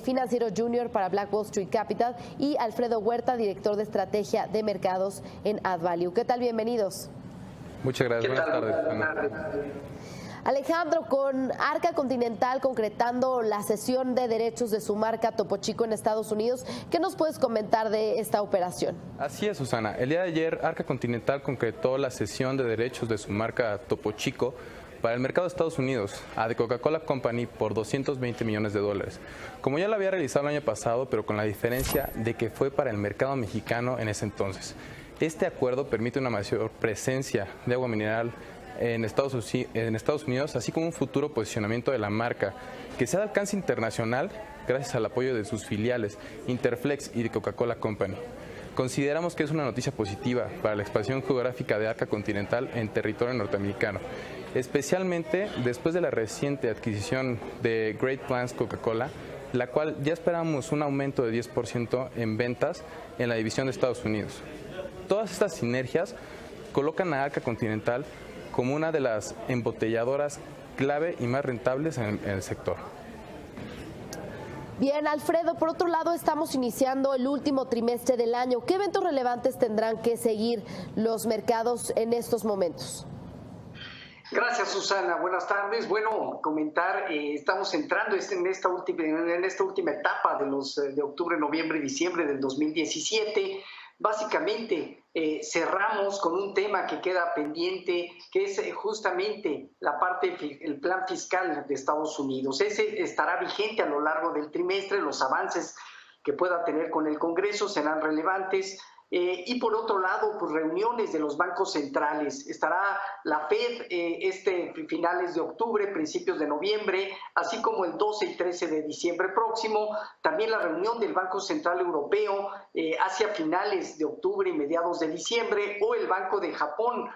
financiero junior para Black Wall Street Capital, y Alfredo Huerta, director de estrategia de mercados en AddValue. ¿Qué tal? Bienvenidos. Muchas gracias. Buenas tardes, Ana. Alejandro, con Arca Continental concretando la cesión de derechos de su marca Topo Chico en Estados Unidos, ¿qué nos puedes comentar de esta operación? Así es, Susana. El día de ayer, Arca Continental concretó la cesión de derechos de su marca Topo Chico para el mercado de Estados Unidos a The Coca-Cola Company por $220 millones. Como ya lo había realizado el año pasado, pero con la diferencia de que fue para el mercado mexicano en ese entonces. Este acuerdo permite una mayor presencia de agua mineral en Estados Unidos, así como un futuro posicionamiento de la marca que sea de alcance internacional gracias al apoyo de sus filiales Interflex y de Coca-Cola Company. Consideramos que es una noticia positiva para la expansión geográfica de Arca Continental en territorio norteamericano, especialmente después de la reciente adquisición de Great Plains Coca-Cola, la cual ya esperamos un aumento de 10% en ventas en la división de Estados Unidos. Todas estas sinergias colocan a Arca Continental como una de las embotelladoras clave y más rentables en el sector. Bien, Alfredo, por otro lado estamos iniciando el último trimestre del año. ¿Qué eventos relevantes tendrán que seguir los mercados en estos momentos? Gracias, Susana. Buenas tardes. Bueno, comentar, estamos entrando en esta última etapa de octubre, noviembre y diciembre del 2017. Básicamente cerramos con un tema que queda pendiente, que es justamente el plan fiscal de Estados Unidos. Ese estará vigente a lo largo del trimestre. Los avances que pueda tener con el Congreso serán relevantes. Y por otro lado, pues reuniones de los bancos centrales. Estará la Fed finales de octubre, principios de noviembre, así como el 12 y 13 de diciembre próximo. También la reunión del Banco Central Europeo hacia finales de octubre y mediados de diciembre, o el Banco de Japón,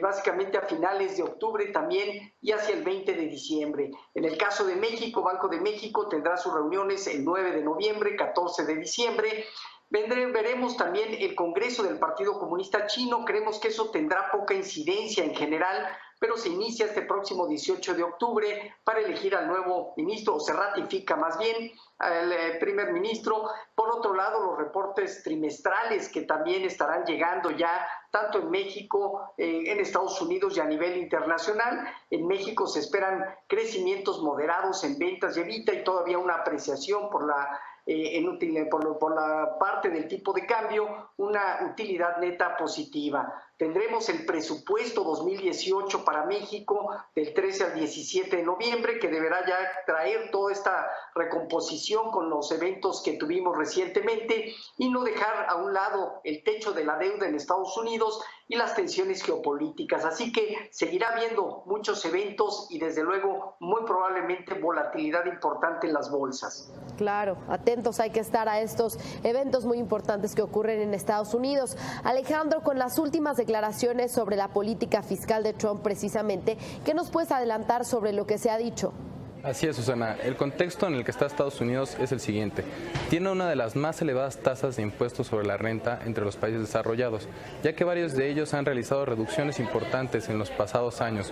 básicamente a finales de octubre también y hacia el 20 de diciembre. En el caso de México, Banco de México tendrá sus reuniones el 9 de noviembre, 14 de diciembre. Veremos también el Congreso del Partido Comunista Chino. Creemos que eso tendrá poca incidencia en general, pero se inicia este próximo 18 de octubre para elegir al nuevo ministro, o se ratifica más bien al primer ministro. Por otro lado, los reportes trimestrales que también estarán llegando ya tanto en México, en Estados Unidos y a nivel internacional. En México se esperan crecimientos moderados en ventas y EBITDA y todavía una apreciación por la parte del tipo de cambio, una utilidad neta positiva. Tendremos el presupuesto 2018 para México del 13 al 17 de noviembre, que deberá ya traer toda esta recomposición con los eventos que tuvimos recientemente y no dejar a un lado el techo de la deuda en Estados Unidos y las tensiones geopolíticas. Así que seguirá habiendo muchos eventos y desde luego muy probablemente volatilidad importante en las bolsas. Claro, atentos hay que estar a estos eventos muy importantes que ocurren en Estados Unidos. Alejandro, con las últimas declaraciones sobre la política fiscal de Trump precisamente, ¿qué nos puedes adelantar sobre lo que se ha dicho? Así es, Susana. El contexto en el que está Estados Unidos es el siguiente. Tiene una de las más elevadas tasas de impuestos sobre la renta entre los países desarrollados, ya que varios de ellos han realizado reducciones importantes en los pasados años,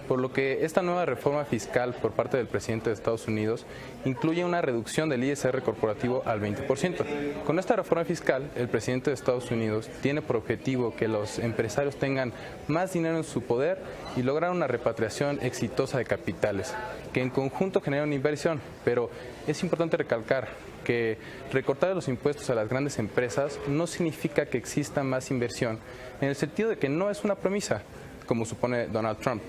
por lo que esta nueva reforma fiscal por parte del presidente de Estados Unidos incluye una reducción del ISR corporativo al 20%. Con esta reforma fiscal, el presidente de Estados Unidos tiene por objetivo que los empresarios tengan más dinero en su poder y lograr una repatriación exitosa de capitales, que en conjunto genera una inversión, pero es importante recalcar que recortar los impuestos a las grandes empresas no significa que exista más inversión, en el sentido de que no es una premisa, como supone Donald Trump.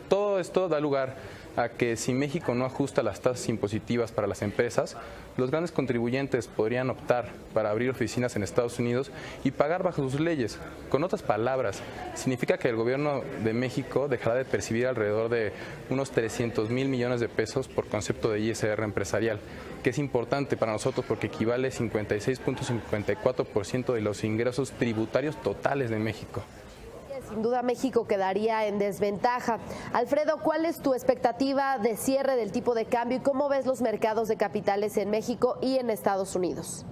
Todo esto da lugar a que si México no ajusta las tasas impositivas para las empresas, los grandes contribuyentes podrían optar para abrir oficinas en Estados Unidos y pagar bajo sus leyes. Con otras palabras, significa que el gobierno de México dejará de percibir alrededor de unos 300,000 millones de pesos por concepto de ISR empresarial, que es importante para nosotros porque equivale a 56.54% de los ingresos tributarios totales de México. Sin duda México quedaría en desventaja. Alfredo, ¿cuál es tu expectativa de cierre del tipo de cambio y cómo ves los mercados de capitales en México y en Estados Unidos?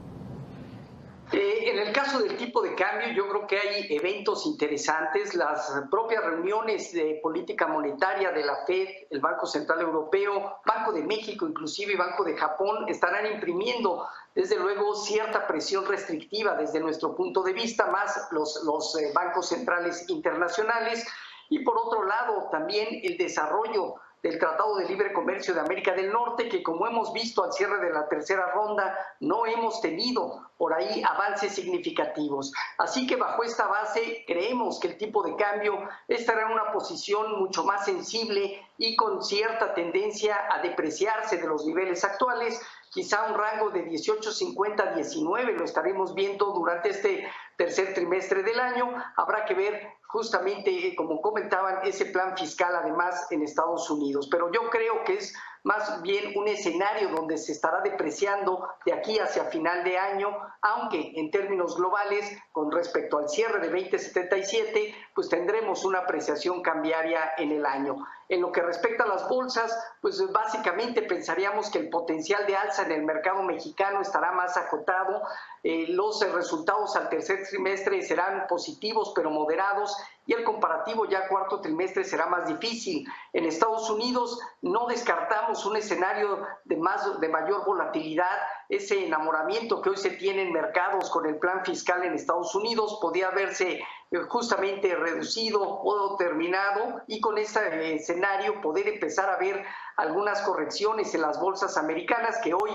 En el caso del tipo de cambio, yo creo que hay eventos interesantes. Las propias reuniones de política monetaria de la FED, el Banco Central Europeo, Banco de México, inclusive Banco de Japón, estarán imprimiendo, desde luego, cierta presión restrictiva desde nuestro punto de vista, más los bancos centrales internacionales. Y por otro lado, también el desarrollo del Tratado de Libre Comercio de América del Norte, que como hemos visto al cierre de la tercera ronda, no hemos tenido por ahí avances significativos. Así que bajo esta base creemos que el tipo de cambio estará en una posición mucho más sensible y con cierta tendencia a depreciarse de los niveles actuales. Quizá un rango de 18.50 a 19 lo estaremos viendo durante este tercer trimestre del año. Habrá que ver justamente, como comentaban, ese plan fiscal además en Estados Unidos. Pero yo creo que es más bien un escenario donde se estará depreciando de aquí hacia final de año, aunque en términos globales, con respecto al cierre de 2077, pues tendremos una apreciación cambiaria en el año. En lo que respecta a las bolsas, pues básicamente pensaríamos que el potencial de alza en el mercado mexicano estará más acotado. Los resultados al tercer trimestre serán positivos pero moderados, y el comparativo ya cuarto trimestre será más difícil. En Estados Unidos no descartamos un escenario de mayor volatilidad. Ese enamoramiento que hoy se tiene en mercados con el plan fiscal en Estados Unidos podría verse justamente reducido o terminado, y con este escenario poder empezar a ver algunas correcciones en las bolsas americanas que hoy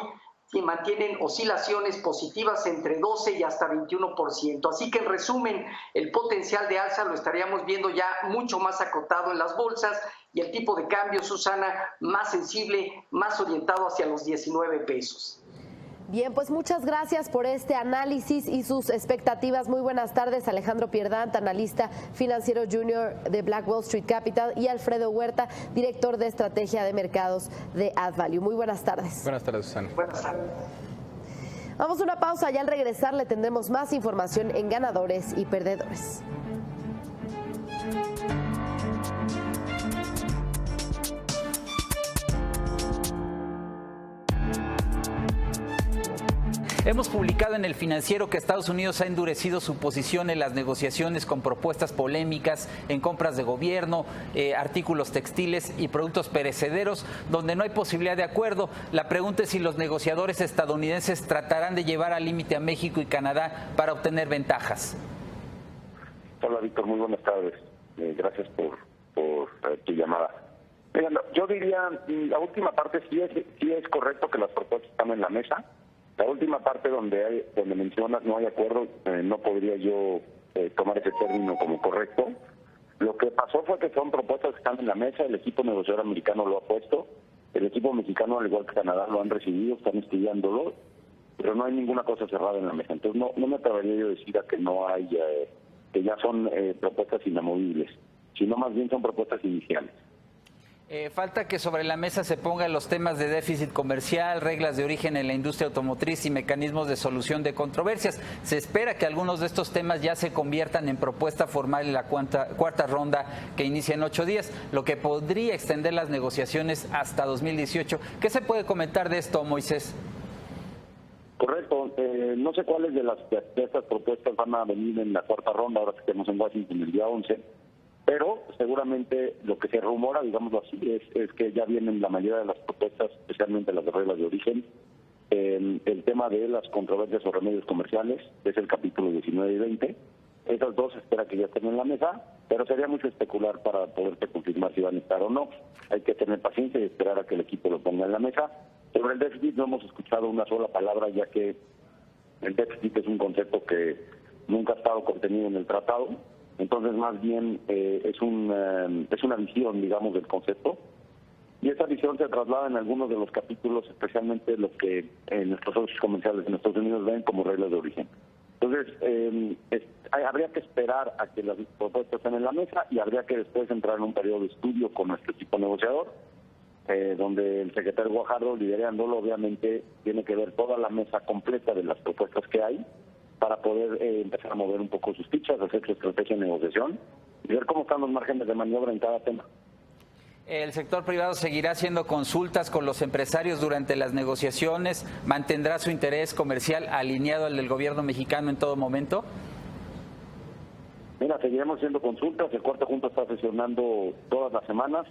mantienen oscilaciones positivas entre 12 y hasta 21%. Así que en resumen, el potencial de alza lo estaríamos viendo ya mucho más acotado en las bolsas, y el tipo de cambio, Susana, más sensible, más orientado hacia los 19 pesos. Bien, pues muchas gracias por este análisis y sus expectativas. Muy buenas tardes, Alejandro Pierdant, analista financiero junior de Black Wall Street Capital, y Alfredo Huerta, director de estrategia de mercados de AddValue. Muy buenas tardes. Buenas tardes, Susana. Buenas tardes. Vamos a una pausa y al regresar le tendremos más información en ganadores y perdedores. Hemos publicado en El Financiero que Estados Unidos ha endurecido su posición en las negociaciones con propuestas polémicas en compras de gobierno, artículos textiles y productos perecederos, donde no hay posibilidad de acuerdo. La pregunta es si los negociadores estadounidenses tratarán de llevar al límite a México y Canadá para obtener ventajas. Hola, Víctor, muy buenas tardes. Gracias por tu llamada. Mira, yo diría, la última parte sí es correcto que las propuestas están en la mesa. La última parte donde mencionas no hay acuerdo, no podría yo tomar ese término como correcto. Lo que pasó fue que son propuestas que están en la mesa, el equipo negociador americano lo ha puesto, el equipo mexicano, al igual que Canadá, lo han recibido, están estudiándolo, pero no hay ninguna cosa cerrada en la mesa. Entonces no me atrevería yo a decir que no hay, que ya son propuestas inamovibles, sino más bien son propuestas iniciales. Falta que sobre la mesa se pongan los temas de déficit comercial, reglas de origen en la industria automotriz y mecanismos de solución de controversias. Se espera que algunos de estos temas ya se conviertan en propuesta formal en la cuarta ronda que inicia en 8 días, lo que podría extender las negociaciones hasta 2018. ¿Qué se puede comentar de esto, Moisés? Correcto. No sé cuáles de estas propuestas van a venir en la cuarta ronda, ahora que estemos en Washington el día 11. Pero seguramente lo que se rumora, digámoslo así, es que ya vienen la mayoría de las propuestas, especialmente las de reglas de origen. El tema de las controversias o remedios comerciales, es el capítulo 19 y 20. Esas dos espera que ya estén en la mesa, pero sería mucho especular para poderte confirmar si van a estar o no. Hay que tener paciencia y esperar a que el equipo lo ponga en la mesa. Sobre el déficit no hemos escuchado una sola palabra, ya que el déficit es un concepto que nunca ha estado contenido en el tratado. Entonces, más bien es una visión, digamos, del concepto. Y esa visión se traslada en algunos de los capítulos, especialmente los que nuestros socios comerciales en Estados Unidos ven como reglas de origen. Entonces, habría que esperar a que las propuestas estén en la mesa y habría que después entrar en un periodo de estudio con nuestro equipo negociador, donde el secretario Guajardo, liderándolo, obviamente tiene que ver toda la mesa completa de las propuestas que hay, para poder empezar a mover un poco sus fichas, hacer su estrategia de negociación y ver cómo están los márgenes de maniobra en cada tema. El sector privado seguirá haciendo consultas con los empresarios durante las negociaciones, mantendrá su interés comercial alineado al del gobierno mexicano en todo momento. Mira, seguiremos haciendo consultas. El Cuarto Junto está sesionando todas las semanas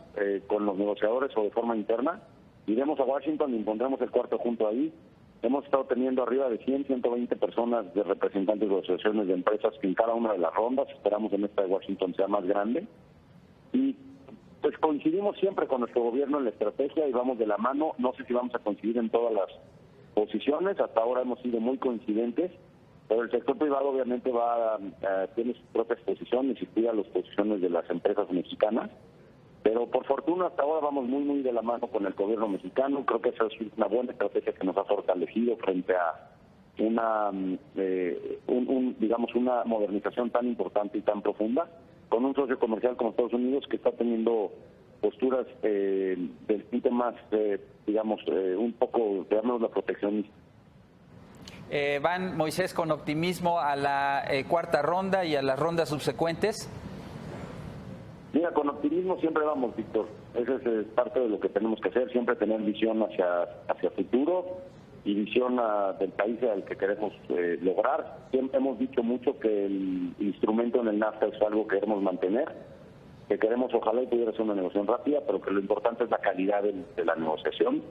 con los negociadores o de forma interna. Iremos a Washington y impondremos el Cuarto Junto ahí. Hemos estado teniendo arriba de 100, 120 personas de representantes de asociaciones de empresas en cada una de las rondas. Esperamos en esta de Washington sea más grande. Y pues coincidimos siempre con nuestro gobierno en la estrategia y vamos de la mano. No sé si vamos a coincidir en todas las posiciones. Hasta ahora hemos sido muy coincidentes. Pero el sector privado obviamente tiene sus propias posiciones y cuida las posiciones de las empresas mexicanas. Pero por fortuna hasta ahora vamos muy de la mano con el gobierno mexicano. Creo que esa es una buena estrategia que nos ha fortalecido frente a una modernización tan importante y tan profunda, con un socio comercial como Estados Unidos que está teniendo posturas del tinte más, un poco, digamos, la proteccionista. ¿Van, Moisés, con optimismo a la cuarta ronda y a las rondas subsecuentes? Mira, con optimismo siempre vamos, Víctor. Esa es parte de lo que tenemos que hacer, siempre tener visión hacia futuro y visión del país al que queremos lograr. Siempre hemos dicho mucho que el instrumento en el NAFTA es algo que queremos mantener, que queremos, ojalá y pudiera ser una negociación rápida, pero que lo importante es la calidad de la negociación.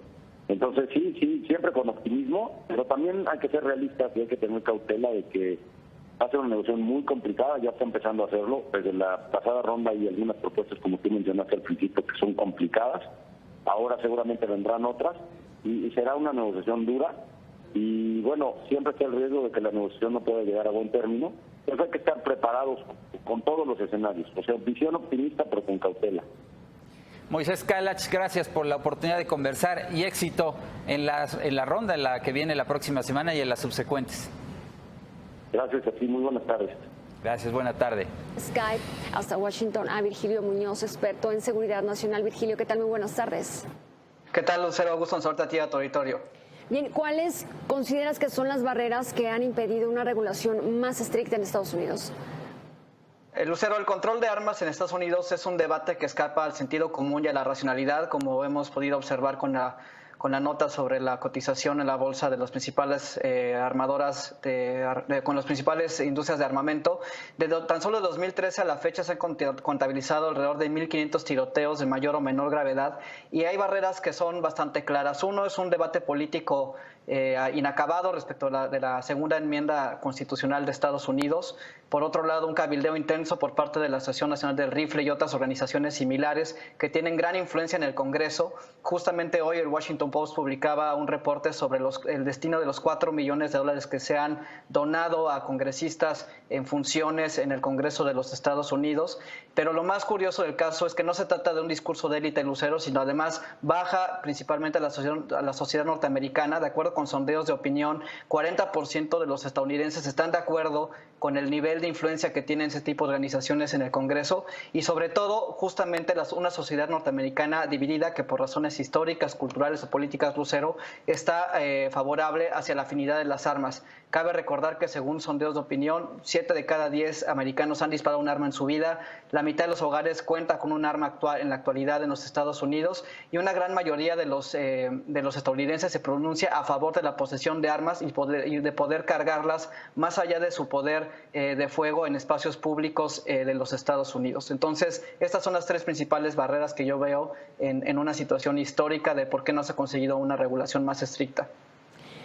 Entonces sí, siempre con optimismo, pero también hay que ser realistas y hay que tener cautela de que va a ser una negociación muy complicada, ya está empezando a hacerlo. Desde la pasada ronda hay algunas propuestas, como tú mencionaste al principio, que son complicadas. Ahora seguramente vendrán otras y será una negociación dura. Y bueno, siempre está el riesgo de que la negociación no pueda llegar a buen término. Pero hay que estar preparados con todos los escenarios. O sea, visión optimista, pero con cautela. Moisés Kalach, gracias por la oportunidad de conversar y éxito en la ronda en la que viene la próxima semana y en las subsecuentes. Gracias a ti, muy buenas tardes. Gracias, buena tarde. Skype hasta Washington a Virgilio Muñoz, experto en seguridad nacional. Virgilio, ¿qué tal? Muy buenas tardes. ¿Qué tal, Lucero? Gusto en saludarte a ti a tu auditorio. Bien, ¿cuáles consideras que son las barreras que han impedido una regulación más estricta en Estados Unidos? Lucero, el control de armas en Estados Unidos es un debate que escapa al sentido común y a la racionalidad, como hemos podido observar con la nota sobre la cotización en la bolsa de las principales armadoras, con las principales industrias de armamento. Tan solo de 2013 a la fecha se han contabilizado alrededor de 1.500 tiroteos de mayor o menor gravedad y hay barreras que son bastante claras. Uno es un debate político inacabado respecto de la segunda enmienda constitucional de Estados Unidos. Por otro lado, un cabildeo intenso por parte de la Asociación Nacional del Rifle y otras organizaciones similares que tienen gran influencia en el Congreso. Justamente hoy el Washington Post publicaba un reporte sobre el destino de los $4 millones que se han donado a congresistas en funciones en el Congreso de los Estados Unidos. Pero lo más curioso del caso es que no se trata de un discurso de élite, Lucero, sino además baja principalmente a la sociedad norteamericana. De acuerdo con sondeos de opinión, 40% de los estadounidenses están de acuerdo con el nivel de influencia que tienen ese tipo de organizaciones en el Congreso y sobre todo justamente una sociedad norteamericana dividida que por razones históricas, culturales o políticas, Lucero, está favorable hacia la afinidad de las armas. Cabe recordar que según sondeos de opinión, 7 de cada 10 americanos han disparado un arma en su vida, la mitad de los hogares cuenta con un arma en la actualidad en los Estados Unidos y una gran mayoría de los estadounidenses se pronuncia a favor de la posesión de armas y de poder cargarlas más allá de su poder de fuego en espacios públicos de los Estados Unidos. Entonces, estas son las tres principales barreras que yo veo en una situación histórica de por qué no se ha conseguido una regulación más estricta.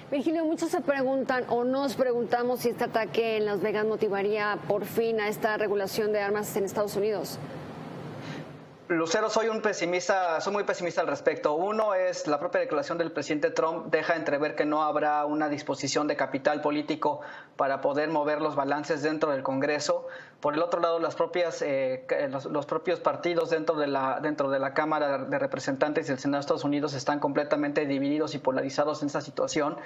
Virgilio, muchos se preguntan o nos preguntamos si este ataque en Las Vegas motivaría por fin a esta regulación de armas en Estados Unidos. Lucero, soy muy pesimista al respecto. Uno es la propia declaración del presidente Trump deja entrever que no habrá una disposición de capital político para poder mover los balances dentro del Congreso. Por el otro lado, los propios partidos dentro de la Cámara de Representantes y el Senado de Estados Unidos están completamente divididos y polarizados en esta situación.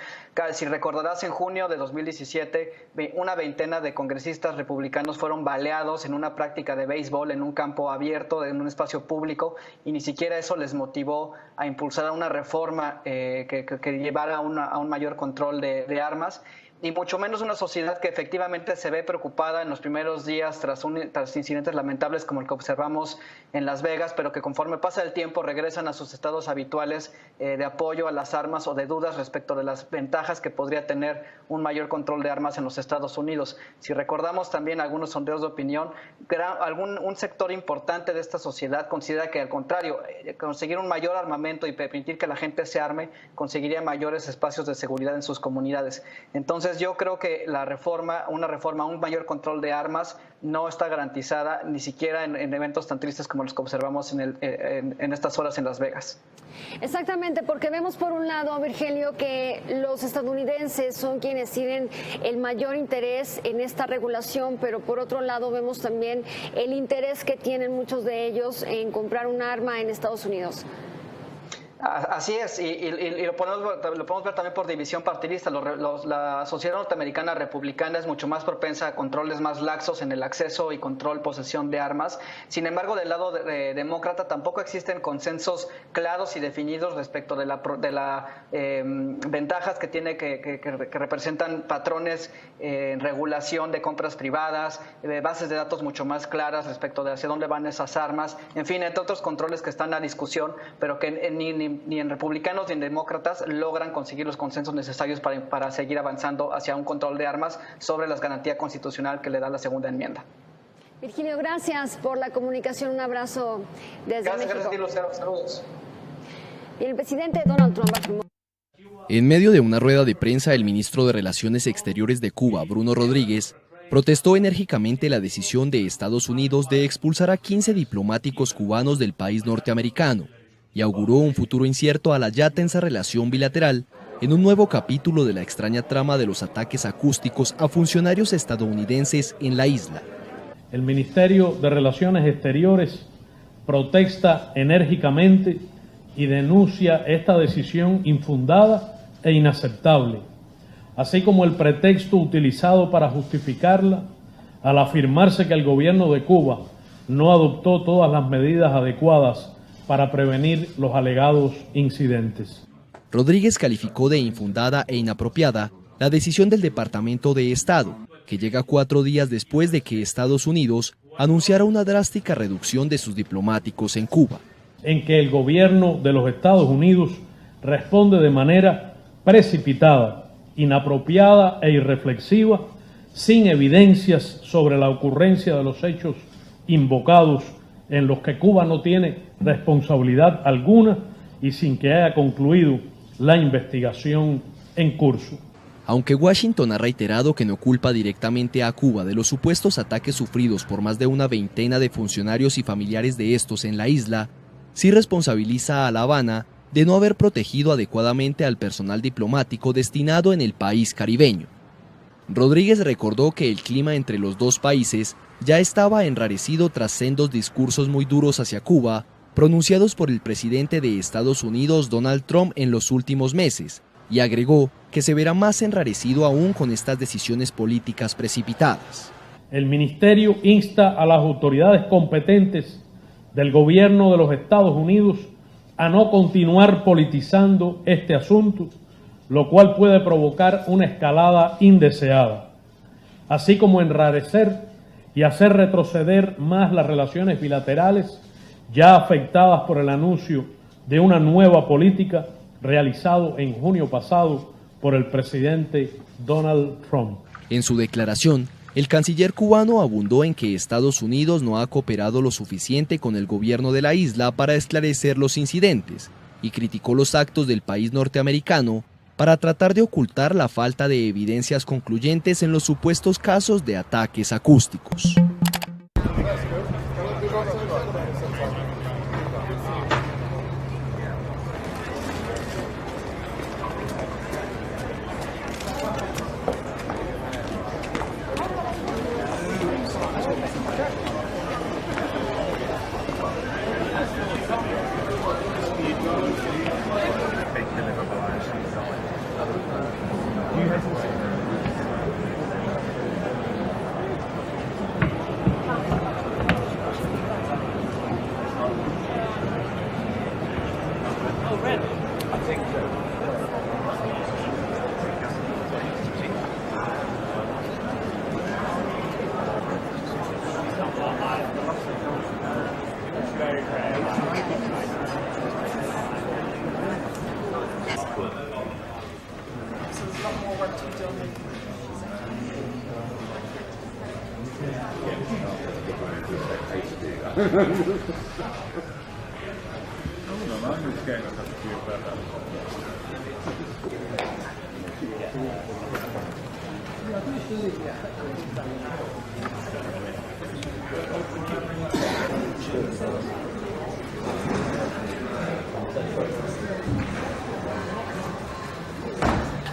Si recordarás, en junio de 2017, una veintena de congresistas republicanos fueron baleados en una práctica de béisbol en un campo abierto, en un espacio público, y ni siquiera eso les motivó a impulsar una reforma que llevara a un mayor control de armas. ni mucho menos una sociedad que efectivamente se ve preocupada en los primeros días tras incidentes lamentables como el que observamos en Las Vegas, pero que conforme pasa el tiempo regresan a sus estados habituales de apoyo a las armas o de dudas respecto de las ventajas que podría tener un mayor control de armas en los Estados Unidos. Si recordamos también algunos sondeos de opinión, un sector importante de esta sociedad considera que al contrario, conseguir un mayor armamento y permitir que la gente se arme conseguiría mayores espacios de seguridad en sus comunidades. Entonces yo creo que una reforma, un mayor control de armas no está garantizada ni siquiera en eventos tan tristes como los que observamos en estas horas en Las Vegas. Exactamente, porque vemos por un lado, Virgilio, que los estadounidenses son quienes tienen el mayor interés en esta regulación, pero por otro lado vemos también el interés que tienen muchos de ellos en comprar un arma en Estados Unidos. Así es, y lo podemos ver también por división partidista. La sociedad norteamericana republicana es mucho más propensa a controles más laxos en el acceso y control, posesión de armas. Sin embargo, del lado demócrata tampoco existen consensos claros y definidos respecto de las ventajas que tiene que representan patrones en regulación de compras privadas, bases de datos mucho más claras respecto de hacia dónde van esas armas, en fin, entre otros controles que están a discusión, pero que ni en republicanos ni en demócratas logran conseguir los consensos necesarios para seguir avanzando hacia un control de armas sobre la garantía constitucional que le da la segunda enmienda. Virgilio, gracias por la comunicación. Un abrazo desde México. Gracias, Lucero. Saludos. Y el presidente Donald Trump afirmó. En medio de una rueda de prensa, el ministro de Relaciones Exteriores de Cuba, Bruno Rodríguez, protestó enérgicamente la decisión de Estados Unidos de expulsar a 15 diplomáticos cubanos del país norteamericano y auguró un futuro incierto a la ya tensa relación bilateral en un nuevo capítulo de la extraña trama de los ataques acústicos a funcionarios estadounidenses en la isla. El Ministerio de Relaciones Exteriores protesta enérgicamente y denuncia esta decisión infundada e inaceptable, así como el pretexto utilizado para justificarla al afirmarse que el gobierno de Cuba no adoptó todas las medidas adecuadas para prevenir los alegados incidentes. Rodríguez calificó de infundada e inapropiada la decisión del Departamento de Estado, que llega 4 días después de que Estados Unidos anunciara una drástica reducción de sus diplomáticos en Cuba. En que el gobierno de los Estados Unidos responde de manera precipitada, inapropiada e irreflexiva, sin evidencias sobre la ocurrencia de los hechos invocados en los que Cuba no tiene responsabilidad alguna y sin que haya concluido la investigación en curso. Aunque Washington ha reiterado que no culpa directamente a Cuba de los supuestos ataques sufridos por más de una veintena de funcionarios y familiares de estos en la isla, sí responsabiliza a La Habana de no haber protegido adecuadamente al personal diplomático destinado en el país caribeño. Rodríguez recordó que el clima entre los dos países ya estaba enrarecido tras sendos discursos muy duros hacia Cuba, pronunciados por el presidente de Estados Unidos, Donald Trump, en los últimos meses, y agregó que se verá más enrarecido aún con estas decisiones políticas precipitadas. El ministerio insta a las autoridades competentes del gobierno de los Estados Unidos a no continuar politizando este asunto, lo cual puede provocar una escalada indeseada, así como enrarecer y hacer retroceder más las relaciones bilaterales ya afectadas por el anuncio de una nueva política realizado en junio pasado por el presidente Donald Trump. En su declaración, el canciller cubano abundó en que Estados Unidos no ha cooperado lo suficiente con el gobierno de la isla para esclarecer los incidentes y criticó los actos del país norteamericano para tratar de ocultar la falta de evidencias concluyentes en los supuestos casos de ataques acústicos.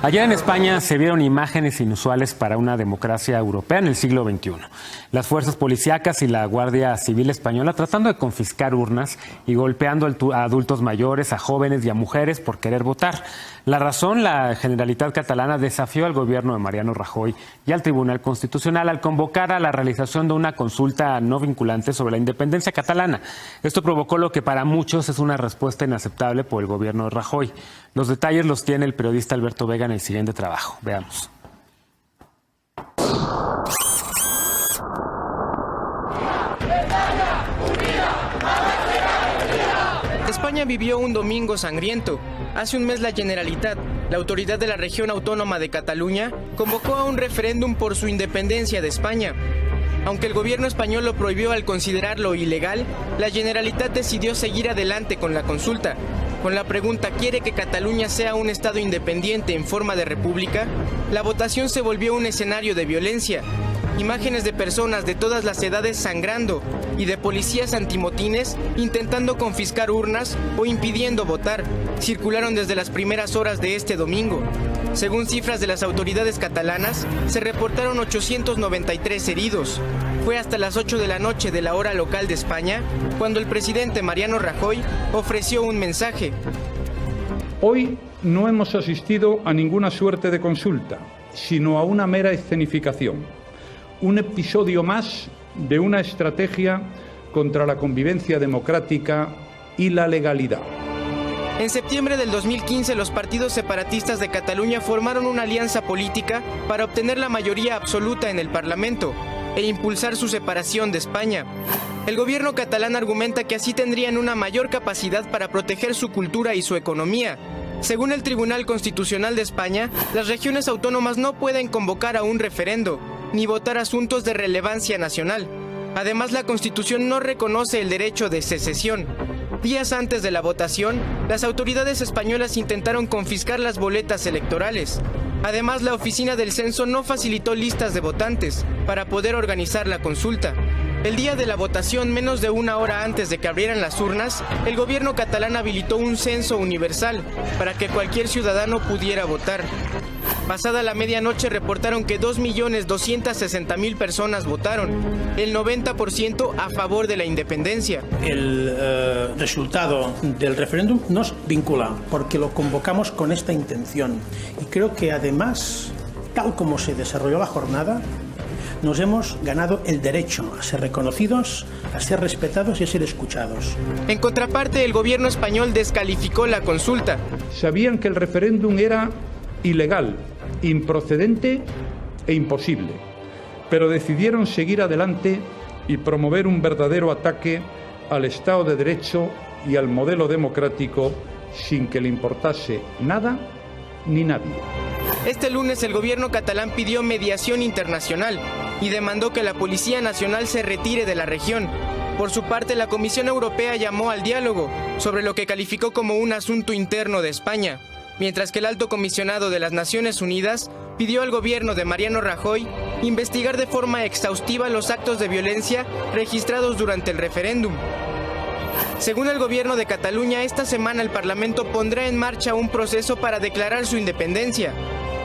Ayer en España se vieron imágenes inusuales para una democracia europea en el siglo XXI. Las fuerzas policíacas y la Guardia Civil Española tratando de confiscar urnas y golpeando a adultos mayores, a jóvenes y a mujeres por querer votar. La razón, la Generalitat Catalana desafió al gobierno de Mariano Rajoy y al Tribunal Constitucional al convocar a la realización de una consulta no vinculante sobre la independencia catalana. Esto provocó lo que para muchos es una respuesta inaceptable por el gobierno de Rajoy. Los detalles los tiene el periodista Alberto Vega en el siguiente trabajo. Veamos. España vivió un domingo sangriento. Hace un mes la Generalitat, la autoridad de la región autónoma de Cataluña, convocó a un referéndum por su independencia de España. Aunque el gobierno español lo prohibió al considerarlo ilegal, la Generalitat decidió seguir adelante con la consulta. Con la pregunta ¿quiere que Cataluña sea un estado independiente en forma de república? La votación se volvió un escenario de violencia. Imágenes de personas de todas las edades sangrando y de policías antimotines intentando confiscar urnas o impidiendo votar circularon desde las primeras horas de este domingo. Según cifras de las autoridades catalanas, se reportaron 893 heridos. Fue hasta las 8 de la noche de la hora local de España cuando el presidente Mariano Rajoy ofreció un mensaje. Hoy no hemos asistido a ninguna suerte de consulta, sino a una mera escenificación. Un episodio más de una estrategia contra la convivencia democrática y la legalidad. En septiembre del 2015, los partidos separatistas de Cataluña formaron una alianza política para obtener la mayoría absoluta en el Parlamento e impulsar su separación de España. El gobierno catalán argumenta que así tendrían una mayor capacidad para proteger su cultura y su economía. Según el Tribunal Constitucional de España, las regiones autónomas no pueden convocar a un referendo ni votar asuntos de relevancia nacional. Además, la Constitución no reconoce el derecho de secesión. Días antes de la votación, las autoridades españolas intentaron confiscar las boletas electorales. Además, la Oficina del Censo no facilitó listas de votantes para poder organizar la consulta. El día de la votación, menos de una hora antes de que abrieran las urnas, el gobierno catalán habilitó un censo universal para que cualquier ciudadano pudiera votar. Pasada la medianoche reportaron que 2.260.000 personas votaron, el 90% a favor de la independencia. El resultado del referéndum nos vincula porque lo convocamos con esta intención y creo que además, tal como se desarrolló la jornada, nos hemos ganado el derecho a ser reconocidos, a ser respetados y a ser escuchados. En contraparte, el gobierno español descalificó la consulta. Sabían que el referéndum era ilegal, improcedente e imposible, pero decidieron seguir adelante y promover un verdadero ataque al Estado de Derecho y al modelo democrático sin que le importase nada ni nadie. Este lunes el gobierno catalán pidió mediación internacional y demandó que la Policía Nacional se retire de la región. Por su parte, la Comisión Europea llamó al diálogo sobre lo que calificó como un asunto interno de España, mientras que el alto comisionado de las Naciones Unidas pidió al gobierno de Mariano Rajoy investigar de forma exhaustiva los actos de violencia registrados durante el referéndum. Según el gobierno de Cataluña, esta semana el Parlamento pondrá en marcha un proceso para declarar su independencia.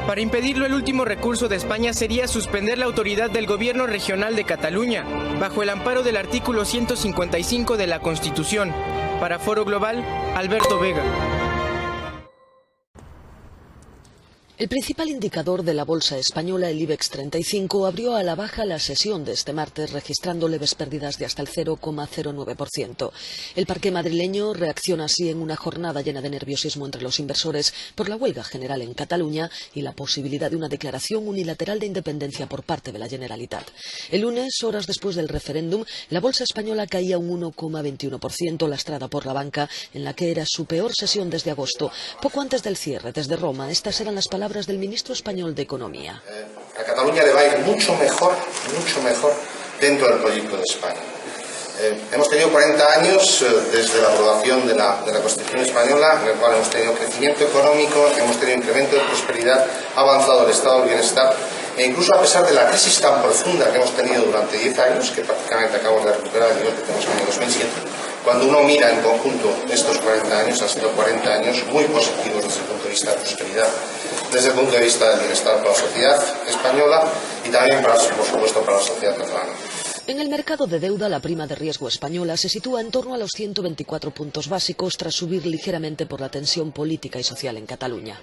Para impedirlo, el último recurso de España sería suspender la autoridad del gobierno regional de Cataluña, bajo el amparo del artículo 155 de la Constitución. Para Foro Global, Alberto Vega. El principal indicador de la bolsa española, el IBEX 35, abrió a la baja la sesión de este martes, registrando leves pérdidas de hasta el 0,09%. El parque madrileño reacciona así en una jornada llena de nerviosismo entre los inversores por la huelga general en Cataluña y la posibilidad de una declaración unilateral de independencia por parte de la Generalitat. El lunes, horas después del referéndum, la bolsa española caía un 1,21%, lastrada por la banca, en la que era su peor sesión desde agosto. Poco antes del cierre, desde Roma, estas eran las palabras del ministro español de Economía. A Cataluña le va a ir mucho mejor dentro del proyecto de España. Hemos tenido 40 años desde la aprobación de la Constitución española, en el cual hemos tenido crecimiento económico, hemos tenido incremento de prosperidad, ha avanzado el estado del bienestar, e incluso a pesar de la crisis tan profunda que hemos tenido durante 10 años, que prácticamente acabamos de recuperar el nivel que tenemos en el 2007, cuando uno mira en conjunto estos 40 años, han sido 40 años muy positivos desde el punto de vista de prosperidad, desde el punto de vista del bienestar para la sociedad española y también, por supuesto, para la sociedad catalana. En el mercado de deuda, la prima de riesgo española se sitúa en torno a los 124 puntos básicos tras subir ligeramente por la tensión política y social en Cataluña.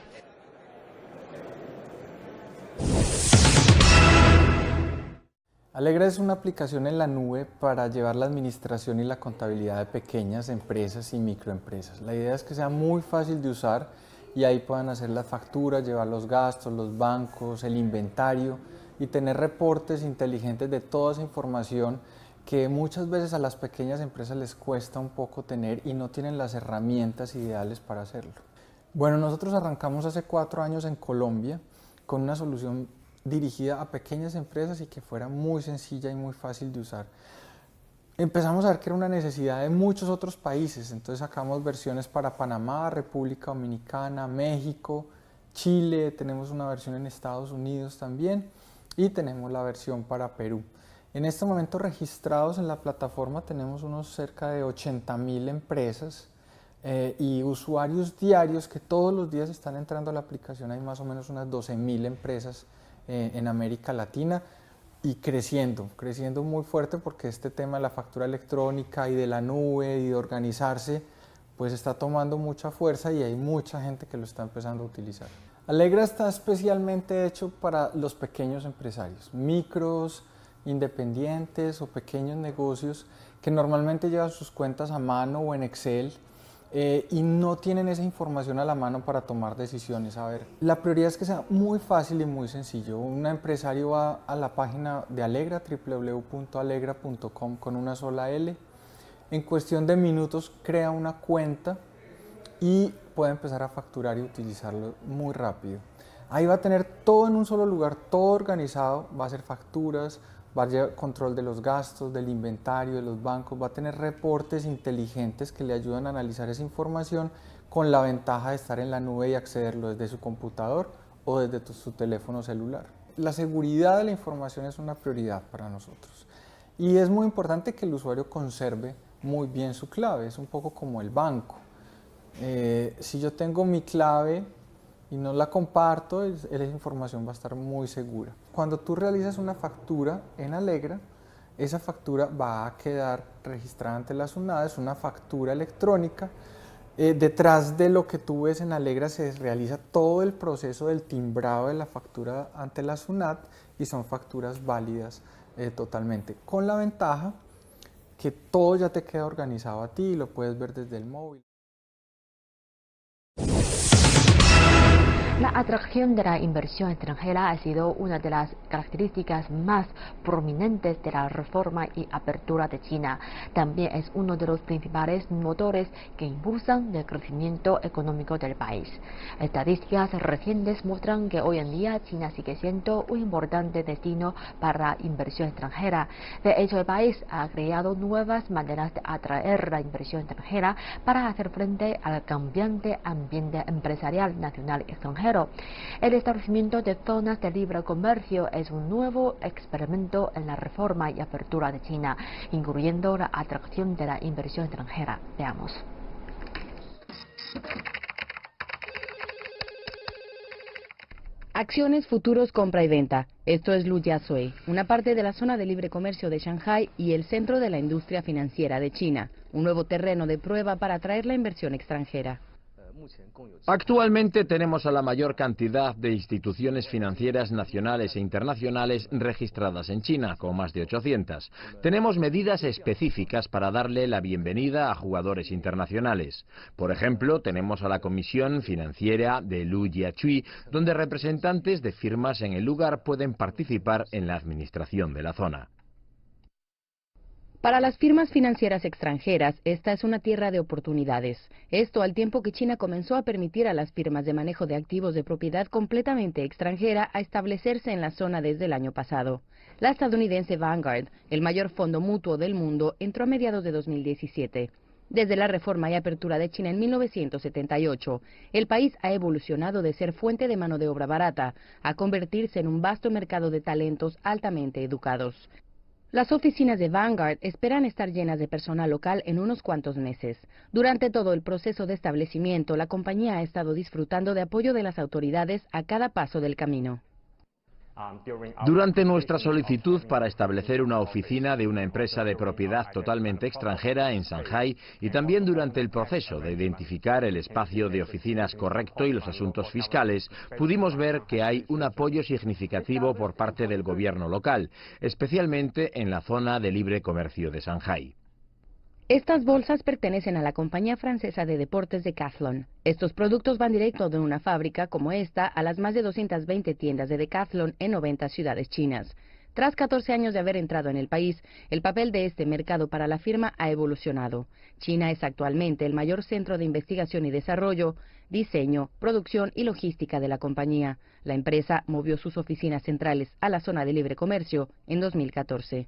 Alegra es una aplicación en la nube para llevar la administración y la contabilidad de pequeñas empresas y microempresas. La idea es que sea muy fácil de usar y ahí puedan hacer las facturas, llevar los gastos, los bancos, el inventario y tener reportes inteligentes de toda esa información que muchas veces a las pequeñas empresas les cuesta un poco tener y no tienen las herramientas ideales para hacerlo. Bueno, nosotros arrancamos hace 4 años en Colombia con una solución dirigida a pequeñas empresas y que fuera muy sencilla y muy fácil de usar. Empezamos a ver que era una necesidad de muchos otros países, entonces sacamos versiones para Panamá, República Dominicana, México, Chile, tenemos una versión en Estados Unidos también y tenemos la versión para Perú. En este momento registrados en la plataforma tenemos unos cerca de 80.000 empresas y usuarios diarios que todos los días están entrando a la aplicación. Hay más o menos unas 12.000 empresas en América Latina y creciendo muy fuerte porque este tema de la factura electrónica y de la nube y de organizarse pues está tomando mucha fuerza y hay mucha gente que lo está empezando a utilizar. Alegra está especialmente hecho para los pequeños empresarios, micros, independientes o pequeños negocios que normalmente llevan sus cuentas a mano o en Excel y no tienen esa información a la mano para tomar decisiones. A ver, la prioridad es que sea muy fácil y muy sencillo. Un empresario va a la página de Alegra, www.alegra.com con una sola L. En cuestión de minutos crea una cuenta y puede empezar a facturar y utilizarlo muy rápido. Ahí va a tener todo en un solo lugar, todo organizado, va a hacer facturas, va a llevar control de los gastos, del inventario, de los bancos, va a tener reportes inteligentes que le ayudan a analizar esa información con la ventaja de estar en la nube y accederlo desde su computador o desde su teléfono celular. La seguridad de la información es una prioridad para nosotros y es muy importante que el usuario conserve muy bien su clave, es un poco como el banco. Si yo tengo mi clave y no la comparto, esa información va a estar muy segura. Cuando tú realizas una factura en Alegra, esa factura va a quedar registrada ante la SUNAT, es una factura electrónica. Detrás de lo que tú ves en Alegra se realiza todo el proceso del timbrado de la factura ante la SUNAT y son facturas válidas totalmente, con la ventaja que todo ya te queda organizado a ti y lo puedes ver desde el móvil. La atracción de la inversión extranjera ha sido una de las características más prominentes de la reforma y apertura de China. También es uno de los principales motores que impulsan el crecimiento económico del país. Estadísticas recientes muestran que hoy en día China sigue siendo un importante destino para la inversión extranjera. De hecho, el país ha creado nuevas maneras de atraer la inversión extranjera para hacer frente al cambiante ambiente empresarial nacional y extranjero. El establecimiento de zonas de libre comercio es un nuevo experimento en la reforma y apertura de China, incluyendo la atracción de la inversión extranjera. Veamos. Acciones, futuros, compra y venta. Esto es Lujiazui, una parte de la zona de libre comercio de Shanghái y el centro de la industria financiera de China, un nuevo terreno de prueba para atraer la inversión extranjera. Actualmente tenemos a la mayor cantidad de instituciones financieras nacionales e internacionales registradas en China, con más de 800. Tenemos medidas específicas para darle la bienvenida a jugadores internacionales. Por ejemplo, tenemos a la Comisión Financiera de Lujiachui, donde representantes de firmas en el lugar pueden participar en la administración de la zona. Para las firmas financieras extranjeras, esta es una tierra de oportunidades. Esto al tiempo que China comenzó a permitir a las firmas de manejo de activos de propiedad completamente extranjera a establecerse en la zona desde el año pasado. La estadounidense Vanguard, el mayor fondo mutuo del mundo, entró a mediados de 2017. Desde la reforma y apertura de China en 1978, el país ha evolucionado de ser fuente de mano de obra barata a convertirse en un vasto mercado de talentos altamente educados. Las oficinas de Vanguard esperan estar llenas de personal local en unos cuantos meses. Durante todo el proceso de establecimiento, la compañía ha estado disfrutando de apoyo de las autoridades a cada paso del camino. Durante nuestra solicitud para establecer una oficina de una empresa de propiedad totalmente extranjera en Shanghái y también durante el proceso de identificar el espacio de oficinas correcto y los asuntos fiscales, pudimos ver que hay un apoyo significativo por parte del gobierno local, especialmente en la zona de libre comercio de Shanghái. Estas bolsas pertenecen a la compañía francesa de deportes Decathlon. Estos productos van directo de una fábrica como esta a las más de 220 tiendas de Decathlon en 90 ciudades chinas. Tras 14 años de haber entrado en el país, el papel de este mercado para la firma ha evolucionado. China es actualmente el mayor centro de investigación y desarrollo, diseño, producción y logística de la compañía. La empresa movió sus oficinas centrales a la zona de libre comercio en 2014.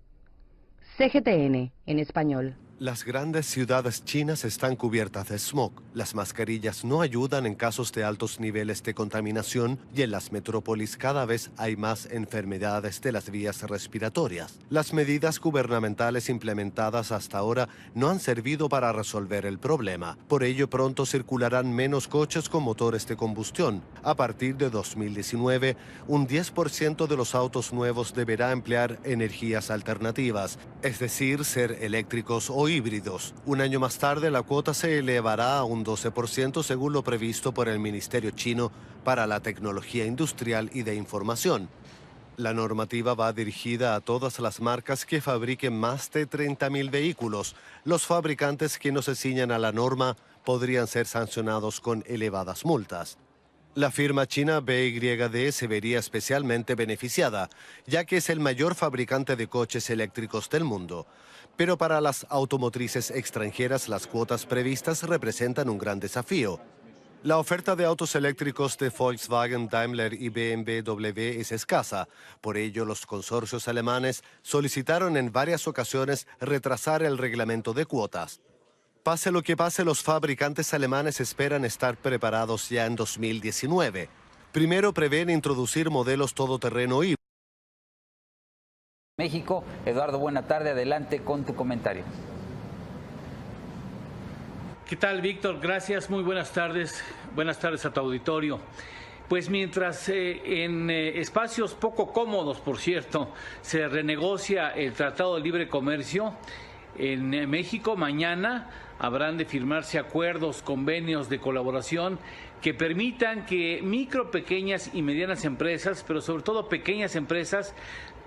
CGTN, en español. Las grandes ciudades chinas están cubiertas de smog. Las mascarillas no ayudan en casos de altos niveles de contaminación y en las metrópolis cada vez hay más enfermedades de las vías respiratorias. Las medidas gubernamentales implementadas hasta ahora no han servido para resolver el problema. Por ello, pronto circularán menos coches con motores de combustión. A partir de 2019, un 10% de los autos nuevos deberá emplear energías alternativas, es decir, ser eléctricos o híbridos. Un año más tarde, la cuota se elevará a un 12% según lo previsto por el Ministerio Chino para la Tecnología Industrial y de Información. La normativa va dirigida a todas las marcas que fabriquen más de 30.000 vehículos. Los fabricantes que no se ciñan a la norma podrían ser sancionados con elevadas multas. La firma china BYD se vería especialmente beneficiada, ya que es el mayor fabricante de coches eléctricos del mundo. Pero para las automotrices extranjeras las cuotas previstas representan un gran desafío. La oferta de autos eléctricos de Volkswagen, Daimler y BMW es escasa. Por ello, los consorcios alemanes solicitaron en varias ocasiones retrasar el reglamento de cuotas. Pase lo que pase, los fabricantes alemanes esperan estar preparados ya en 2019. Primero prevén introducir modelos todoterreno híbridos. México, Eduardo, buena tarde, adelante con tu comentario. ¿Qué tal, Víctor? Gracias, muy buenas tardes a tu auditorio. Pues mientras en espacios poco cómodos, por cierto, se renegocia el Tratado de Libre Comercio, en México mañana habrán de firmarse acuerdos, convenios de colaboración que permitan que micro, pequeñas y medianas empresas, pero sobre todo pequeñas empresas,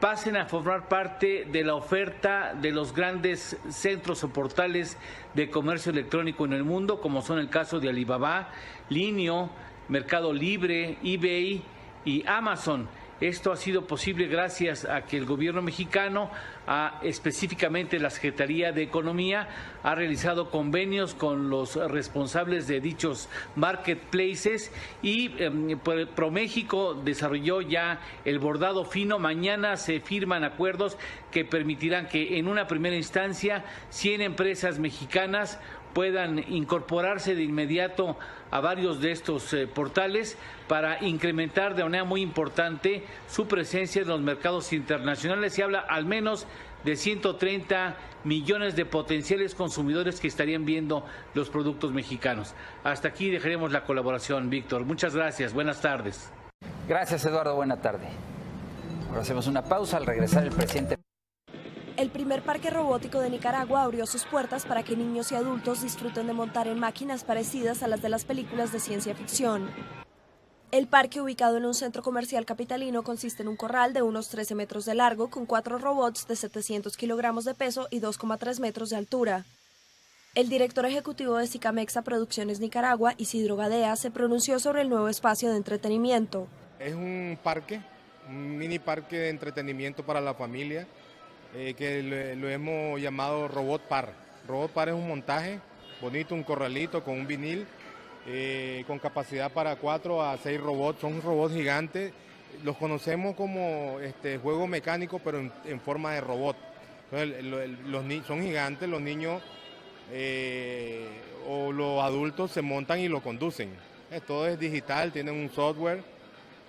pasen a formar parte de la oferta de los grandes centros o portales de comercio electrónico en el mundo, como son el caso de Alibaba, Linio, Mercado Libre, eBay y Amazon. Esto ha sido posible gracias a que el gobierno mexicano, específicamente la Secretaría de Economía, ha realizado convenios con los responsables de dichos marketplaces y ProMéxico desarrolló ya el bordado fino. Mañana se firman acuerdos que permitirán que en una primera instancia 100 empresas mexicanas puedan incorporarse de inmediato a varios de estos portales para incrementar de manera muy importante su presencia en los mercados internacionales. Se habla al menos de 130 millones de potenciales consumidores que estarían viendo los productos mexicanos. Hasta aquí dejaremos la colaboración, Víctor. Muchas gracias. Buenas tardes. Gracias, Eduardo. Buena tarde. Ahora hacemos una pausa. Al regresar, el presidente... El primer parque robótico de Nicaragua abrió sus puertas para que niños y adultos disfruten de montar en máquinas parecidas a las de las películas de ciencia ficción. El parque, ubicado en un centro comercial capitalino, consiste en un corral de unos 13 metros de largo con 4 robots de 700 kilogramos de peso y 2,3 metros de altura. El director ejecutivo de Sicamexa Producciones Nicaragua, Isidro Gadea, se pronunció sobre el nuevo espacio de entretenimiento. Es un parque, un mini parque de entretenimiento para la familia, que lo hemos llamado Robot Par. Robot Par es un montaje bonito, un corralito con un vinil, con capacidad para 4 a 6 robots. Son robots gigantes, los conocemos como juego mecánico, pero en forma de robot. Entonces, son gigantes, los niños o los adultos se montan y lo conducen. Todo es digital, tienen un software,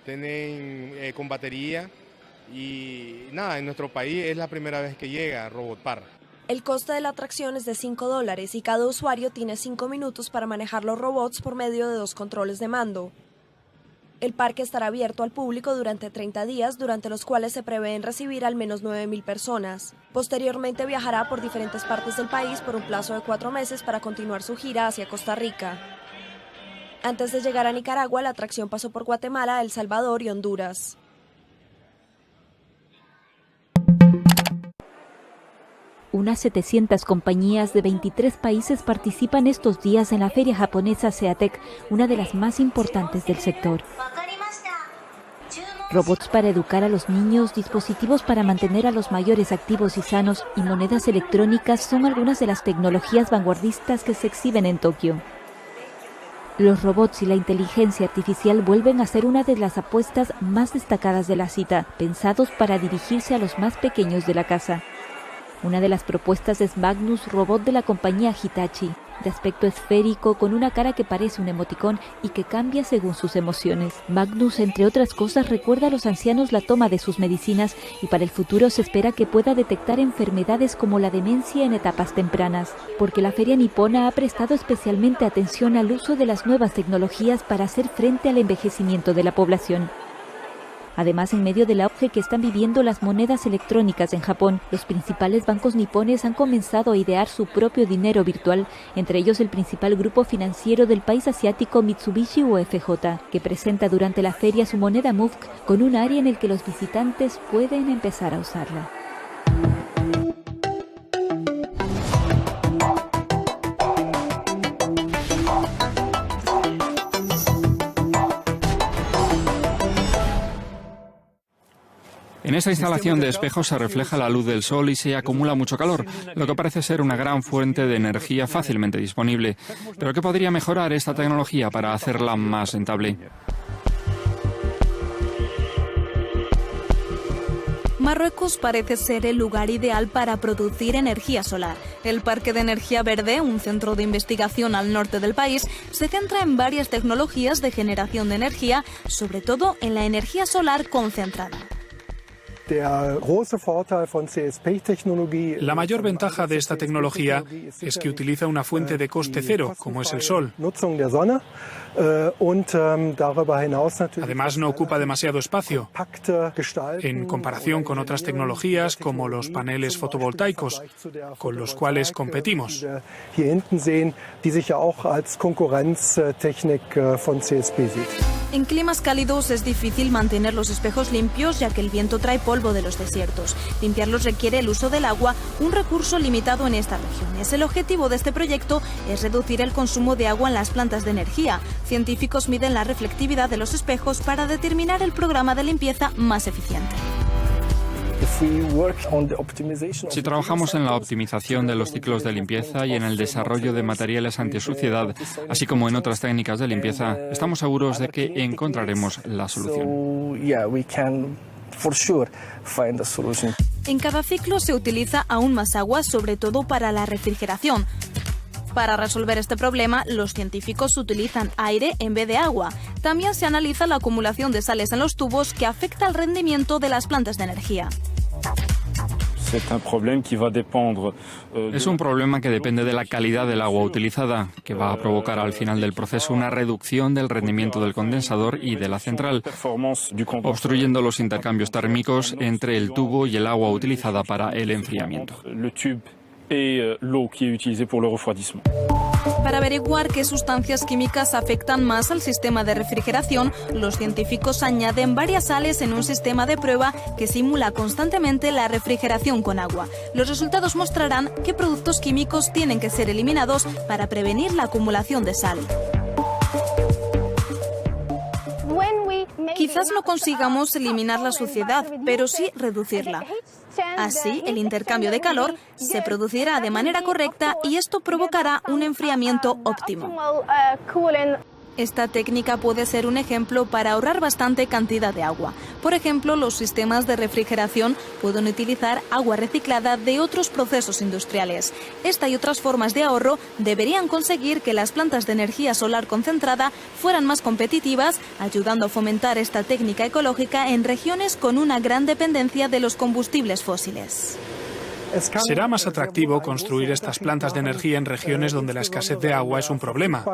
tienen con batería. Y nada, en nuestro país es la primera vez que llega Robot Par. El coste de la atracción es de $5 y cada usuario tiene 5 minutos para manejar los robots por medio de 2 controles de mando. El parque estará abierto al público durante 30 días, durante los cuales se prevén recibir al menos 9.000 personas. Posteriormente viajará por diferentes partes del país por un plazo de 4 meses para continuar su gira hacia Costa Rica. Antes de llegar a Nicaragua, la atracción pasó por Guatemala, El Salvador y Honduras. Unas 700 compañías de 23 países participan estos días en la feria japonesa SEATEC, una de las más importantes del sector. Robots para educar a los niños, dispositivos para mantener a los mayores activos y sanos y monedas electrónicas son algunas de las tecnologías vanguardistas que se exhiben en Tokio. Los robots y la inteligencia artificial vuelven a ser una de las apuestas más destacadas de la cita, pensados para dirigirse a los más pequeños de la casa. Una de las propuestas es Magnus, robot de la compañía Hitachi, de aspecto esférico, con una cara que parece un emoticón y que cambia según sus emociones. Magnus, entre otras cosas, recuerda a los ancianos la toma de sus medicinas y para el futuro se espera que pueda detectar enfermedades como la demencia en etapas tempranas, porque la feria nipona ha prestado especialmente atención al uso de las nuevas tecnologías para hacer frente al envejecimiento de la población. Además, en medio del auge que están viviendo las monedas electrónicas en Japón, los principales bancos nipones han comenzado a idear su propio dinero virtual, entre ellos el principal grupo financiero del país asiático Mitsubishi UFJ, que presenta durante la feria su moneda MUFC con un área en el que los visitantes pueden empezar a usarla. En esta instalación de espejos se refleja la luz del sol y se acumula mucho calor, lo que parece ser una gran fuente de energía fácilmente disponible. ¿Pero qué podría mejorar esta tecnología para hacerla más rentable? Marruecos parece ser el lugar ideal para producir energía solar. El Parque de Energía Verde, un centro de investigación al norte del país, se centra en varias tecnologías de generación de energía, sobre todo en la energía solar concentrada. La mayor ventaja de esta tecnología es que utiliza una fuente de coste cero, como es el sol. Además, no ocupa demasiado espacio, en comparación con otras tecnologías como los paneles fotovoltaicos, con los cuales competimos. En climas cálidos es difícil mantener los espejos limpios, ya que el viento trae polvo de los desiertos. Limpiarlos requiere el uso del agua, un recurso limitado en estas regiones. El objetivo de este proyecto es reducir el consumo de agua en las plantas de energía. Científicos miden la reflectividad de los espejos para determinar el programa de limpieza más eficiente. Si trabajamos en la optimización de los ciclos de limpieza y en el desarrollo de materiales antisuciedad, así como en otras técnicas de limpieza, estamos seguros de que encontraremos la solución. En cada ciclo se utiliza aún más agua, sobre todo para la refrigeración. Para resolver este problema, los científicos utilizan aire en vez de agua. También se analiza la acumulación de sales en los tubos que afecta al rendimiento de las plantas de energía. Es un problema que depende de la calidad del agua utilizada, que va a provocar al final del proceso una reducción del rendimiento del condensador y de la central, obstruyendo los intercambios térmicos entre el tubo y el agua utilizada para el enfriamiento. Para averiguar qué sustancias químicas afectan más al sistema de refrigeración, los científicos añaden varias sales en un sistema de prueba que simula constantemente la refrigeración con agua. Los resultados mostrarán qué productos químicos tienen que ser eliminados para prevenir la acumulación de sal. Quizás no consigamos eliminar la suciedad, pero sí reducirla. Así, el intercambio de calor se producirá de manera correcta y esto provocará un enfriamiento óptimo. Esta técnica puede ser un ejemplo para ahorrar bastante cantidad de agua. Por ejemplo, los sistemas de refrigeración pueden utilizar agua reciclada de otros procesos industriales. Esta y otras formas de ahorro deberían conseguir que las plantas de energía solar concentrada fueran más competitivas, ayudando a fomentar esta técnica ecológica en regiones con una gran dependencia de los combustibles fósiles. Será más atractivo construir estas plantas de energía en regiones donde la escasez de agua es un problema.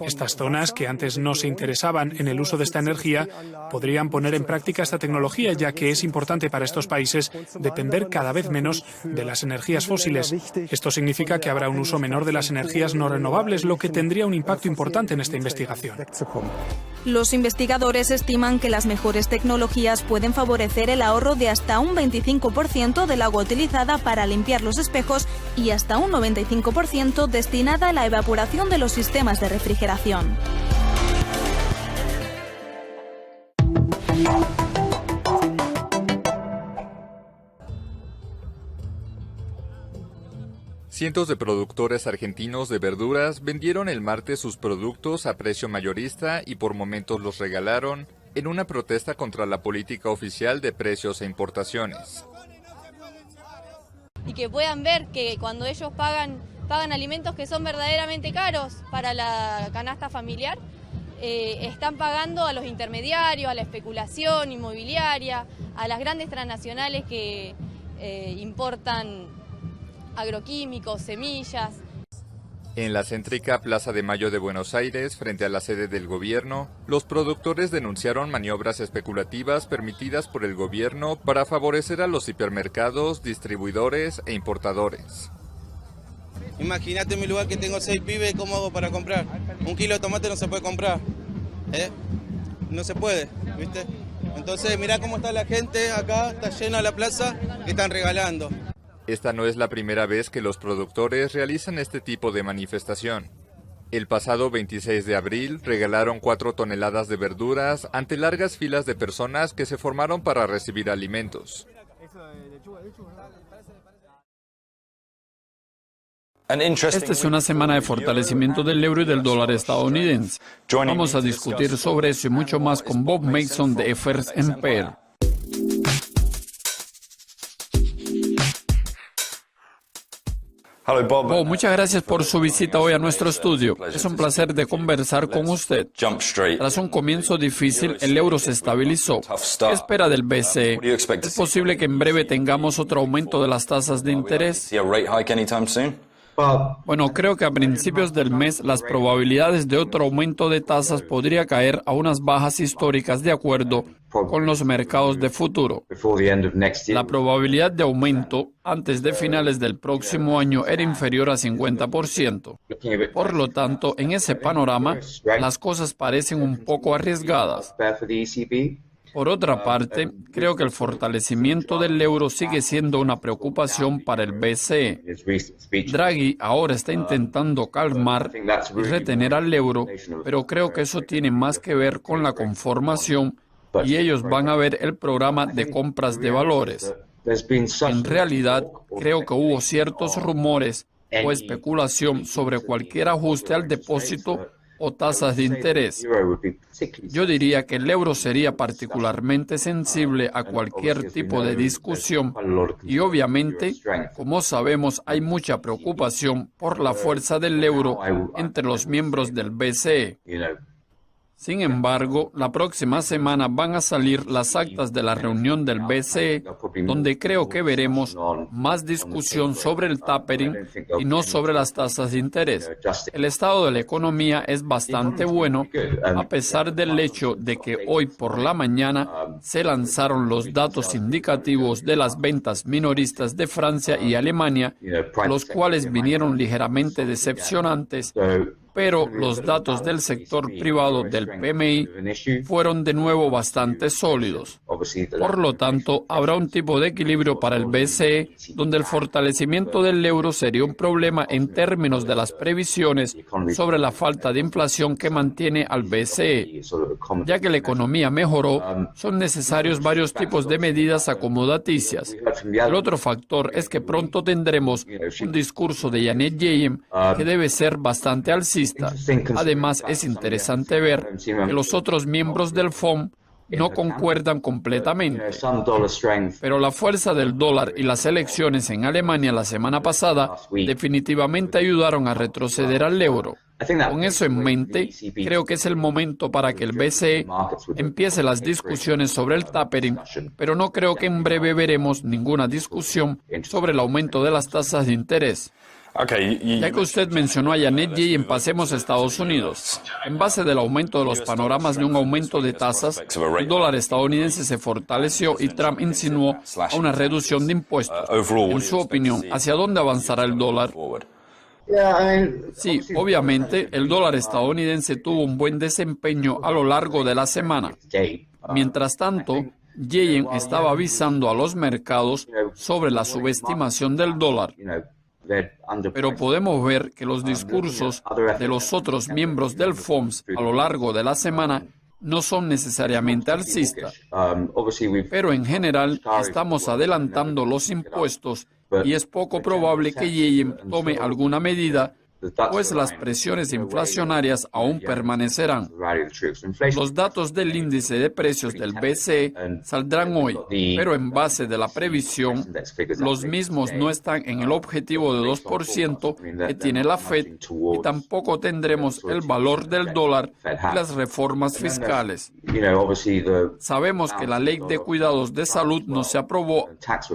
Estas zonas, que antes no se interesaban en el uso de esta energía, podrían poner en práctica esta tecnología, ya que es importante para estos países depender cada vez menos de las energías fósiles. Esto significa que habrá un uso menor de las energías no renovables, lo que tendría un impacto importante en esta investigación. Los investigadores estiman que las mejores tecnologías pueden favorecer el ahorro de hasta un 25% del agua utilizada para limpiar los espejos y hasta un 95% destinada a la evaporación de los sistemas de refrigeración. Cientos de productores argentinos de verduras vendieron el martes sus productos a precio mayorista y por momentos los regalaron en una protesta contra la política oficial de precios e importaciones. Y que puedan ver que cuando ellos pagan alimentos que son verdaderamente caros para la canasta familiar, están pagando a los intermediarios, a la especulación inmobiliaria, a las grandes transnacionales que importan agroquímicos, semillas. En la céntrica Plaza de Mayo de Buenos Aires, frente a la sede del gobierno, los productores denunciaron maniobras especulativas permitidas por el gobierno para favorecer a los hipermercados, distribuidores e importadores. Imagínate en mi lugar que tengo 6 pibes, ¿cómo hago para comprar? 1 kilo de tomate no se puede comprar, no se puede, ¿viste? Entonces mirá cómo está la gente acá, está llena la plaza, que están regalando. Esta no es la primera vez que los productores realizan este tipo de manifestación. El pasado 26 de abril regalaron 4 toneladas de verduras ante largas filas de personas que se formaron para recibir alimentos. Esta es una semana de fortalecimiento del euro y del dólar estadounidense. Vamos a discutir sobre eso y mucho más con Bob Mason de Effers & Pair. Bob, muchas gracias por su visita hoy a nuestro estudio. Es un placer de conversar con usted. Tras un comienzo difícil, el euro se estabilizó. ¿Qué espera del BCE? ¿Es posible que en breve tengamos otro aumento de las tasas de interés? Bueno, creo que a principios del mes las probabilidades de otro aumento de tasas podría caer a unas bajas históricas de acuerdo con los mercados de futuro. La probabilidad de aumento antes de finales del próximo año era inferior a 50%. Por lo tanto, en ese panorama, las cosas parecen un poco arriesgadas. Por otra parte, creo que el fortalecimiento del euro sigue siendo una preocupación para el BCE. Draghi ahora está intentando calmar y retener al euro, pero creo que eso tiene más que ver con la conformación y ellos van a ver el programa de compras de valores. En realidad, creo que hubo ciertos rumores o especulación sobre cualquier ajuste al depósito o tasas de interés. Yo diría que el euro sería particularmente sensible a cualquier tipo de discusión y obviamente, como sabemos, hay mucha preocupación por la fuerza del euro entre los miembros del BCE. Sin embargo, la próxima semana van a salir las actas de la reunión del BCE, donde creo que veremos más discusión sobre el tapering y no sobre las tasas de interés. El estado de la economía es bastante bueno, a pesar del hecho de que hoy por la mañana se lanzaron los datos indicativos de las ventas minoristas de Francia y Alemania, los cuales vinieron ligeramente decepcionantes, pero los datos del sector privado del PMI fueron de nuevo bastante sólidos. Por lo tanto, habrá un tipo de equilibrio para el BCE, donde el fortalecimiento del euro sería un problema en términos de las previsiones sobre la falta de inflación que mantiene al BCE. Ya que la economía mejoró, son necesarios varios tipos de medidas acomodaticias. El otro factor es que pronto tendremos un discurso de Janet Yellen que debe ser bastante alcista. Además, es interesante ver que los otros miembros del FOMC no concuerdan completamente. Pero la fuerza del dólar y las elecciones en Alemania la semana pasada definitivamente ayudaron a retroceder al euro. Con eso en mente, creo que es el momento para que el BCE empiece las discusiones sobre el tapering, pero no creo que en breve veremos ninguna discusión sobre el aumento de las tasas de interés. Ya que usted mencionó a Janet Yellen, pasemos a Estados Unidos. En base del aumento de los panoramas de un aumento de tasas, el dólar estadounidense se fortaleció y Trump insinuó a una reducción de impuestos. En su opinión, ¿hacia dónde avanzará el dólar? Sí, obviamente, el dólar estadounidense tuvo un buen desempeño a lo largo de la semana. Mientras tanto, Yellen estaba avisando a los mercados sobre la subestimación del dólar. Pero podemos ver que los discursos de los otros miembros del FOMC a lo largo de la semana no son necesariamente alcistas. Pero en general estamos adelantando los impuestos y es poco probable que Yellen tome alguna medida, pues las presiones inflacionarias aún permanecerán. Los datos del índice de precios del BCE saldrán hoy, pero en base de la previsión, los mismos no están en el objetivo de 2% que tiene la Fed y tampoco tendremos el valor del dólar y las reformas fiscales. Sabemos que la ley de cuidados de salud no se aprobó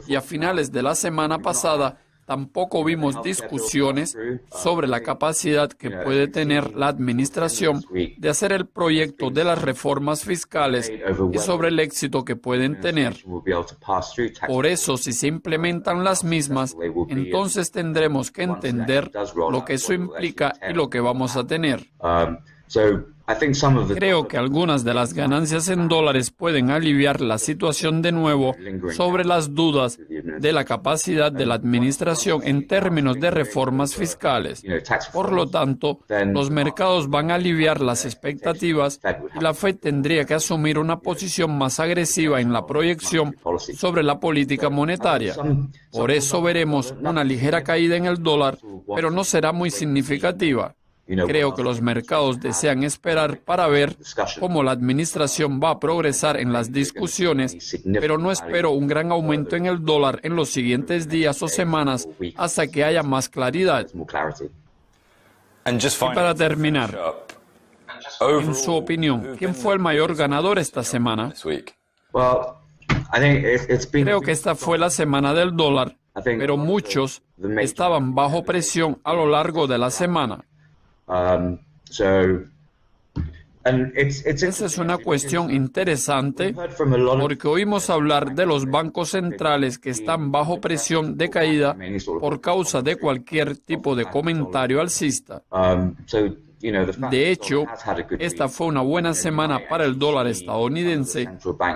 y a finales de la semana pasada tampoco vimos discusiones sobre la capacidad que puede tener la administración de hacer el proyecto de las reformas fiscales y sobre el éxito que pueden tener. Por eso, si se implementan las mismas, entonces tendremos que entender lo que eso implica y lo que vamos a tener. Creo que algunas de las ganancias en dólares pueden aliviar la situación de nuevo sobre las dudas de la capacidad de la administración en términos de reformas fiscales. Por lo tanto, los mercados van a aliviar las expectativas y la Fed tendría que asumir una posición más agresiva en la proyección sobre la política monetaria. Por eso veremos una ligera caída en el dólar, pero no será muy significativa. Creo que los mercados desean esperar para ver cómo la administración va a progresar en las discusiones, pero no espero un gran aumento en el dólar en los siguientes días o semanas hasta que haya más claridad. Y para terminar, en su opinión, ¿quién fue el mayor ganador esta semana? Creo que esta fue la semana del dólar, pero muchos estaban bajo presión a lo largo de la semana. Esa es una cuestión interesante porque oímos hablar de los bancos centrales que están bajo presión de caída por causa de cualquier tipo de comentario alcista. De hecho, esta fue una buena semana para el dólar estadounidense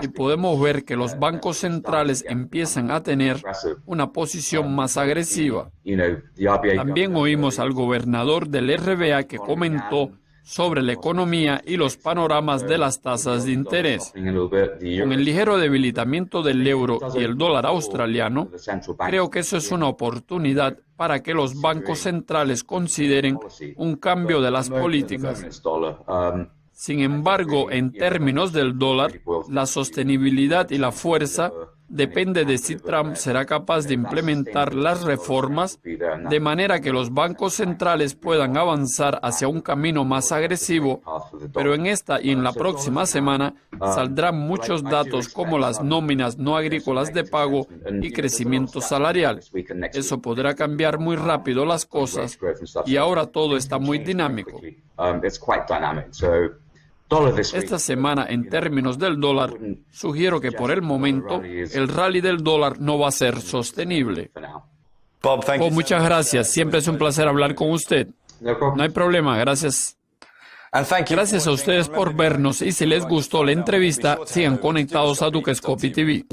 y podemos ver que los bancos centrales empiezan a tener una posición más agresiva. También oímos al gobernador del RBA que comentó sobre la economía y los panoramas de las tasas de interés. Con el ligero debilitamiento del euro y el dólar australiano, creo que eso es una oportunidad para que los bancos centrales consideren un cambio de las políticas. Sin embargo, en términos del dólar, la sostenibilidad y la fuerza depende de si Trump será capaz de implementar las reformas de manera que los bancos centrales puedan avanzar hacia un camino más agresivo, pero en esta y en la próxima semana saldrán muchos datos como las nóminas no agrícolas de pago y crecimiento salarial. Eso podrá cambiar muy rápido las cosas y ahora todo está muy dinámico. Esta semana, en términos del dólar, sugiero que por el momento el rally del dólar no va a ser sostenible. Bob, muchas gracias. Siempre es un placer hablar con usted. No hay problema, gracias. Gracias a ustedes por vernos y si les gustó la entrevista, sigan conectados a Dukescopy TV.